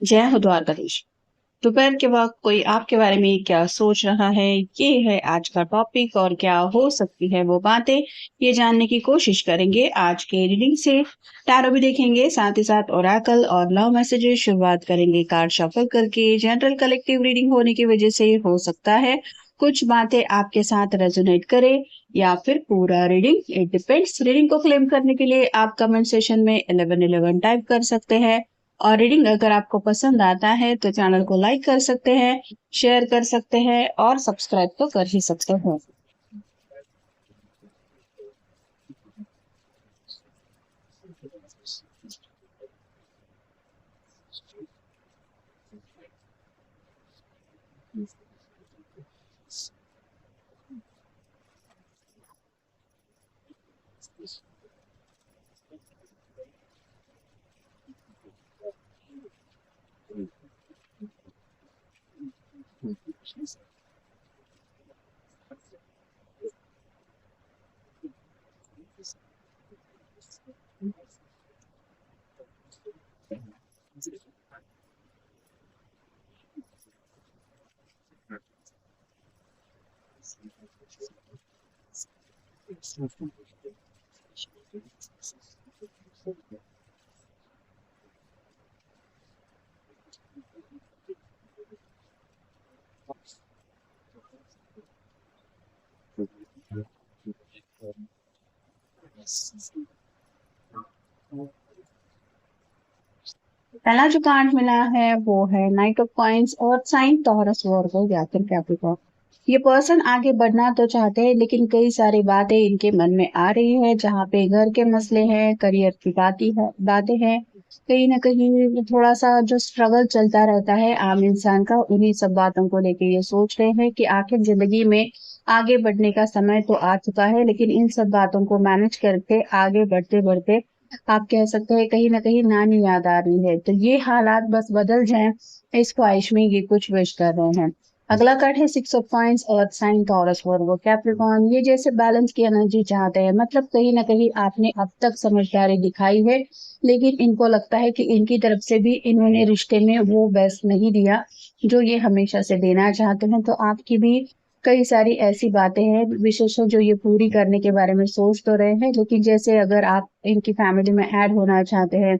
जय हो द्वारकाधीश। दोपहर के वक्त कोई आपके बारे में क्या सोच रहा है, ये है आज का टॉपिक। और क्या हो सकती है वो बातें, ये जानने की कोशिश करेंगे आज के रीडिंग से। टैरो भी देखेंगे, साथ ही साथ ओरेकल और लव मैसेजेस। शुरुआत करेंगे कार्ड शफल करके। जनरल कलेक्टिव रीडिंग होने की वजह से हो सकता है कुछ बातें आपके साथ रेजोनेट करे या फिर पूरा रीडिंग, इट डिपेंड्स। रीडिंग को क्लेम करने के लिए आप कमेंट सेशन में 1111 टाइप कर सकते हैं। और रीडिंग अगर आपको पसंद आता है तो चैनल को लाइक कर सकते हैं, शेयर कर सकते हैं और सब्सक्राइब तो कर ही सकते हैं। पहला जो कार्ड मिला है वो है नाइट ऑफ कॉइंस और साइन टॉरस वर्गो या फिर कैप्रिकॉर्न। ये पर्सन आगे बढ़ना तो चाहते हैं लेकिन कई सारी बातें इनके मन में आ रही है, जहाँ पे घर के मसले हैं, करियर की बातें हैं। कहीं ना कहीं थोड़ा सा जो स्ट्रगल चलता रहता है आम इंसान का, उन्हीं सब बातों को लेके ये सोच रहे हैं कि आखिर जिंदगी में आगे बढ़ने का समय तो आ चुका है, लेकिन इन सब बातों को मैनेज करके आगे बढ़ते बढ़ते आप कह सकते हैं कहीं न कहीं नानी याद आ रही है। तो ये हालात बस बदल जाएँ, इस ख्वाहिश में ये कुछ विश कर रहे हैं। अगला कार्ड है सिक्स ऑफ कॉइन्स और साइन टॉरस वर्गो कैप्रिकॉर्न। ये जैसे बैलेंस की एनर्जी चाहते हैं, मतलब कहीं न कहीं आपने अब तक समझदारी दिखाई है, लेकिन इनको लगता है कि इनकी तरफ से भी इन्होंने रिश्ते में वो बेस्ट नहीं दिया, जो ये हमेशा से देना चाहते हैं। तो आपकी भी कई सारी ऐसी बातें हैं विशेषण जो ये पूरी करने के बारे में सोच तो रहे हैं, लेकिन जैसे अगर आप इनकी फैमिली में ऐड होना चाहते हैं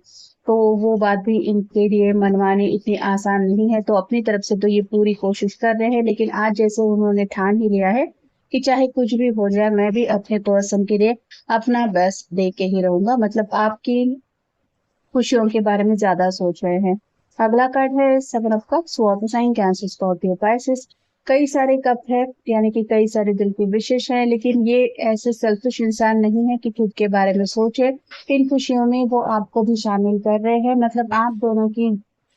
तो वो बात भी इनके लिए मनवानी इतनी आसान नहीं है। तो अपनी तरफ से तो ये पूरी कोशिश कर रहे हैं, लेकिन आज जैसे उन्होंने ठान ही लिया है कि चाहे कुछ भी हो जाए मैं भी अपने पर्सन के लिए अपना बेस्ट दे के ही रहूंगा, मतलब आपकी खुशियों के बारे में ज्यादा सोच रहे हैं। अगला कार्ड है seven of cups, water sign, Cancer, Scorpio, Pisces. कई सारे कप है, यानी कि कई सारे दिल की विशेष है, लेकिन ये ऐसे सेल्फिश इंसान नहीं है कि खुद के बारे में सोचे। इन खुशियों में वो आपको भी शामिल कर रहे हैं, मतलब आप दोनों की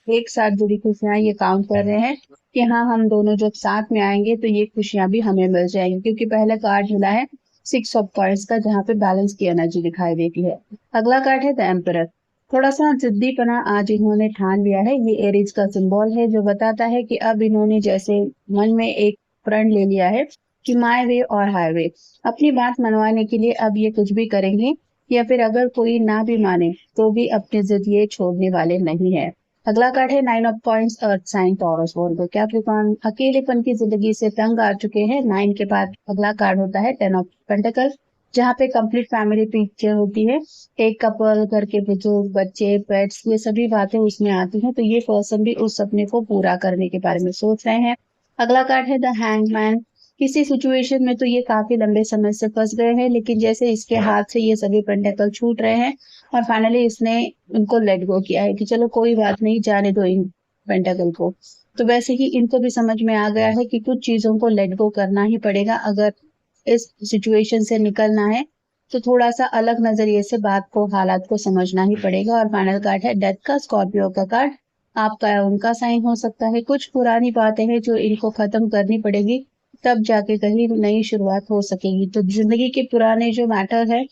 एक साथ जुड़ी खुशियां ये काउंट कर रहे हैं कि हाँ हम दोनों जब साथ में आएंगे तो ये खुशियां भी हमें मिल जाएंगी, क्योंकि पहला कार्ड मिला है सिक्स ऑफ कॉइंस का, जहाँ पे बैलेंस की एनर्जी दिखाई देती है। अगला कार्ड है द एम्परर। थोड़ा सा जिद्दीपना आज इन्होंने ठान लिया है, ये एरीज का सिंबल है जो बताता है कि अब इन्होंने जैसे मन में एक प्रण ले लिया है कि माय वे और हाईवे। अपनी बात मनवाने के लिए अब ये कुछ भी करेंगे, या फिर अगर कोई ना भी माने तो भी अपनी जिद ये छोड़ने वाले नहीं है। अगला कार्ड है nine of points, earth sign, Taurus, Virgo, Capricorn. अकेलेपन की जिंदगी से तंग आ चुके हैं। नाइन के बाद अगला कार्ड होता है टेन ऑफ पेंटिकल, जहाँ पे कंप्लीट फैमिली पिक्चर होती है। एक कपल, घर के बुजुर्ग, बच्चे, पेट्स, ये सभी बातें उसमें आती हैं। तो ये पर्सन भी उस सपने को पूरा करने के बारे में सोच रहे हैं। अगला कार्ड है द हैंगमैन। किसी सिचुएशन में तो ये काफी लंबे समय से फंस गए हैं, लेकिन जैसे इसके हाथ से ये सभी पेंटेकल छूट रहे हैं और फाइनली इसने उनको लेट गो किया है कि चलो कोई बात नहीं, जाने दो इन पेंटेकल को। तो वैसे ही इनको भी समझ में आ गया है कि कुछ चीजों को लेट गो करना ही पड़ेगा अगर इस सिचुएशन से निकलना है। तो थोड़ा सा अलग नजरिए से बात को, हालात को समझना ही पड़ेगा। और फाइनल कार्ड है डेथ का, स्कॉर्पियो का कार्ड। आपका या उनका साइन हो सकता है। कुछ पुरानी बातें हैं जो इनको खत्म करनी पड़ेगी, तब जाके कहीं नई शुरुआत हो सकेगी। तो जिंदगी के पुराने जो मैटर है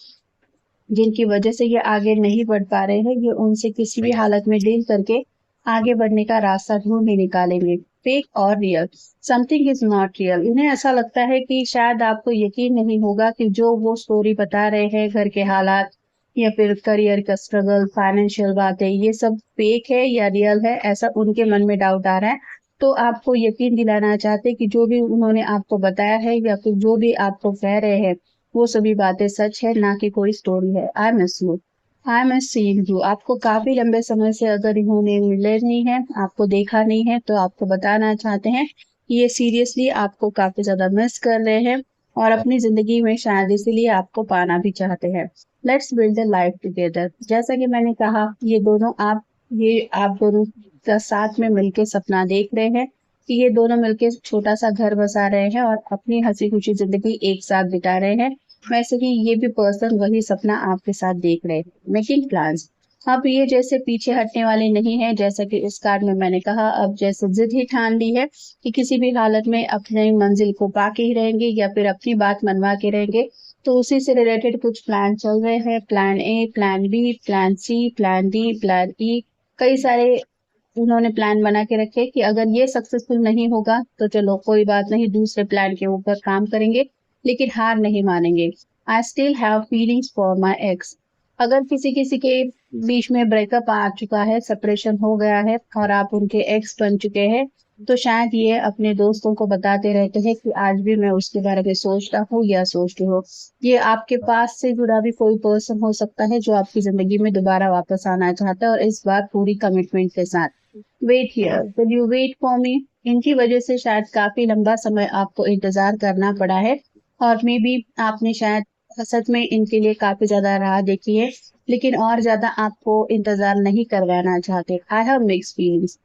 जिनकी वजह से ये आगे नहीं बढ़ पा रहे हैं, ये उनसे किसी भी हालत में डील करके आगे बढ़ने का रास्ता ढूंढ ही निकालेंगे। फेक और real, something is not real. इन्हें ऐसा लगता है कि शायद आपको यकीन नहीं होगा कि जो वो स्टोरी बता रहे हैं, घर के हालात या फिर करियर का स्ट्रगल, फाइनेंशियल बातें, ये सब फेक है या रियल है, ऐसा उनके मन में डाउट आ रहा है। तो आपको यकीन दिलाना चाहते हैं कि जो भी उन्होंने आपको बताया है या फिर जो भी आपको कह रहे हैं, वो सभी बातें सच है, ना कि कोई स्टोरी है। I miss you, I miss seeing you. आपको काफी लंबे समय से अगर इन्होंने मिले नहीं है, आपको देखा नहीं है, तो आपको बताना चाहते हैं कि ये सीरियसली आपको काफी ज्यादा मिस कर रहे हैं और अपनी जिंदगी में शायद इसीलिए आपको पाना भी चाहते हैं। Let's build a life together. जैसा कि मैंने कहा, ये आप दोनों का साथ में मिलके सपना देख रहे हैं कि ये दोनों मिलके छोटा सा घर बसा रहे हैं और अपनी हंसी खुशी जिंदगी एक साथ बिता रहे हैं। वैसे ही ये भी पर्सन वही सपना आपके साथ देख रहे हैं, मेकिंग प्लान्स। अब ये जैसे पीछे हटने वाले नहीं है, जैसा कि इस कार्ड में मैंने कहा, अब जैसे जिद ही ठान ली है कि किसी भी हालत में अपनी मंजिल को पाके ही रहेंगे या फिर अपनी बात मनवा के रहेंगे। तो उसी से रिलेटेड कुछ प्लान चल रहे हैं, plan A, plan B, plan C, plan D, plan E. कई सारे उन्होंने प्लान बना के रखे कि अगर ये सक्सेसफुल नहीं होगा तो चलो कोई बात नहीं, दूसरे प्लान के ऊपर काम करेंगे, लेकिन हार नहीं मानेंगे। I still have feelings for my x. अगर किसी किसी के बीच में ब्रेकअप आ चुका है, सेपरेशन हो गया है और आप उनके एक्स बन चुके हैं, तो शायद ये अपने दोस्तों को बताते रहते हैं कि आज भी मैं उसके बारे में सोचता हूँ या सोचती हूँ। ये आपके पास से जुड़ा भी कोई पर्सन हो सकता है जो आपकी जिंदगी में दोबारा वापस आना चाहता है, और इस बार पूरी कमिटमेंट के साथ। Wait here, will you wait for me. इनकी वजह से शायद काफी लंबा समय आपको इंतजार करना पड़ा है और मे बी आपने शायद सच में इनके लिए काफी ज्यादा राह देखी है, लेकिन और ज्यादा आपको इंतजार नहीं करवाना चाहते। I have mix feelings.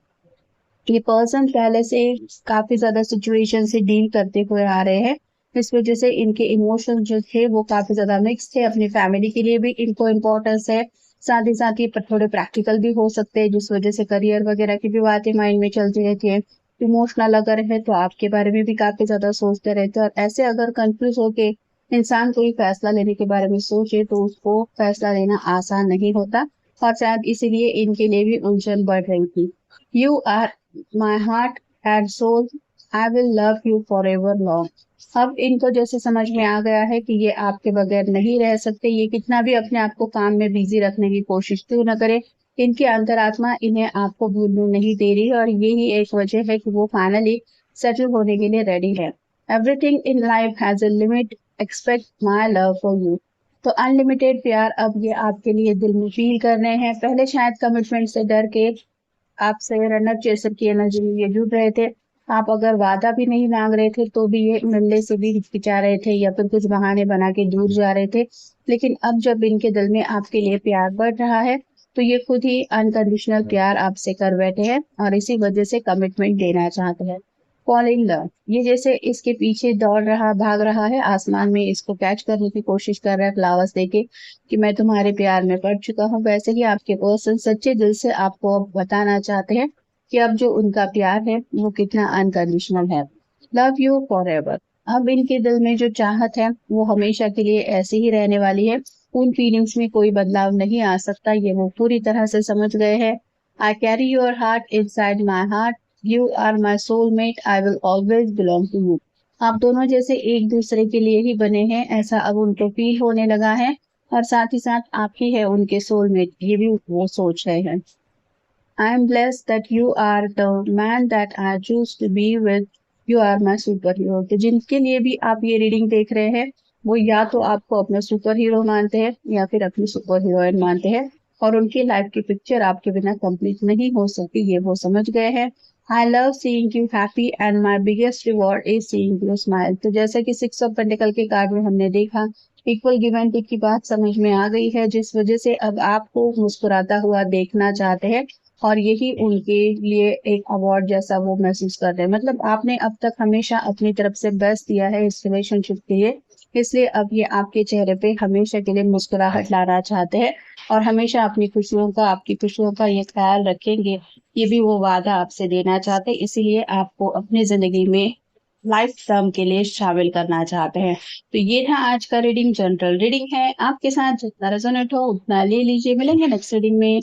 ये पर्सन पहले से काफी ज्यादा सिचुएशन से डील करते हुए आ रहे हैं। इस वजह से इनके इमोशंस जो थे वो काफी ज्यादा मिक्स थे। अपनी फैमिली के लिए भी इनको इम्पोर्टेंस है, साथ ही थोड़े प्रैक्टिकल भी हो सकते हैं, जिस वजह से करियर वगैरह की भी बातें माइंड में चलती रहती है। इमोशनल अगर है तो आपके बारे में भी काफी ज्यादा सोचते रहते हैं, और ऐसे अगर कंफ्यूज होके इंसान कोई फैसला लेने के बारे में सोचे तो उसको फैसला लेना आसान नहीं होता, और शायद इसीलिए इनके लिए भी उलझन बढ़ रही थी। You are my heart and soul, I will love you forever long. अब इनको जैसे समझ में आ गया है कि ये आपके बगैर नहीं रह सकते, ये कितना भी अपने आप को काम में बिजी रखने की कोशिश क्यों न करे, इनकी अंतरात्मा इन्हें आपको भूलने नहीं दे रही, और यही एक वजह है कि वो फाइनली सेटल होने के लिए रेडी है। Everything in life has a limit, expect my love for you. तो अनलिमिटेड प्यार अब ये आपके लिए दिल में फील कर रहे हैं। पहले शायद कमिटमेंट से डर के आपसे रनर चेसर की एनर्जी में ये जुड़ रहे थे। आप अगर वादा भी नहीं मांग रहे थे तो भी ये मिलने से भी हिचकिचा रहे थे या फिर कुछ बहाने बना के दूर जा रहे थे। लेकिन अब जब इनके दिल में आपके लिए प्यार बढ़ रहा है, तो ये खुद ही अनकंडीशनल प्यार आपसे कर बैठे हैं और इसी वजह से कमिटमेंट देना चाहते हैं। फॉल इन लव, ये जैसे इसके पीछे दौड़ रहा भाग रहा है, आसमान में इसको कैच करने की कोशिश कर रहा है फ्लावर्स देके कि मैं तुम्हारे प्यार में पड़ चुका हूँ। वैसे ही आपके पर्सन सच्चे दिल से आपको अब बताना चाहते हैं कि अब जो उनका प्यार है वो कितना अनकंडीशनल है। Love you for ever. अब इनके दिल में जो चाहत है वो हमेशा के लिए ऐसे ही रहने वाली है। उन फीलिंग्स में कोई बदलाव नहीं आ सकता, ये वो पूरी तरह से समझ गए हैं। I carry your heart inside my heart, you are my soulmate, I will always belong to you. आप दोनों जैसे एक दूसरे के लिए ही बने हैं, ऐसा अब उनको फील होने लगा है, और साथ ही साथ आप ही है उनके सोलमेट, ये भी वो सोच रहे हैं। I am blessed that you are the man that I choose to be with, you are my superhero. तो जिनके लिए भी आप ये रीडिंग देख रहे हैं, वो या तो आपको अपना सुपर हीरो मानते हैं या फिर अपनी सुपर हीरोइन मानते हैं, और उनकी लाइफ की पिक्चर आपके बिना कंप्लीट नहीं हो सकती, ये वो समझ गए हैं। I love seeing you happy and my biggest reward is seeing you smile. तो जैसा कि सिक्स ऑफ पेंटिकल के कार्ड में हमने देखा, इक्वल गिव एंड टेक की बात समझ में आ गई है, जिस वजह से अब आपको मुस्कुराता हुआ देखना चाहते हैं, और यही उनके लिए एक अवार्ड जैसा वो महसूस कर रहे हैं। मतलब आपने अब तक हमेशा अपनी तरफ से बेस्ट दिया है इस रिलेशनशिप के लिए, इसलिए अब ये आपके चेहरे पे हमेशा के लिए मुस्कुराहट लाना चाहते हैं, और हमेशा अपनी खुशियों का, आपकी खुशियों का ये ख्याल रखेंगे, ये भी वो वादा आपसे देना चाहते हैं। इसीलिए आपको अपनी जिंदगी में लाइफ टर्म के लिए शामिल करना चाहते हैं। तो ये था आज का रीडिंग, जनरल रीडिंग है, आपके साथ जितना रेजोनेट हो उतना ले लीजिए। मिलेंगे नेक्स्ट रीडिंग में।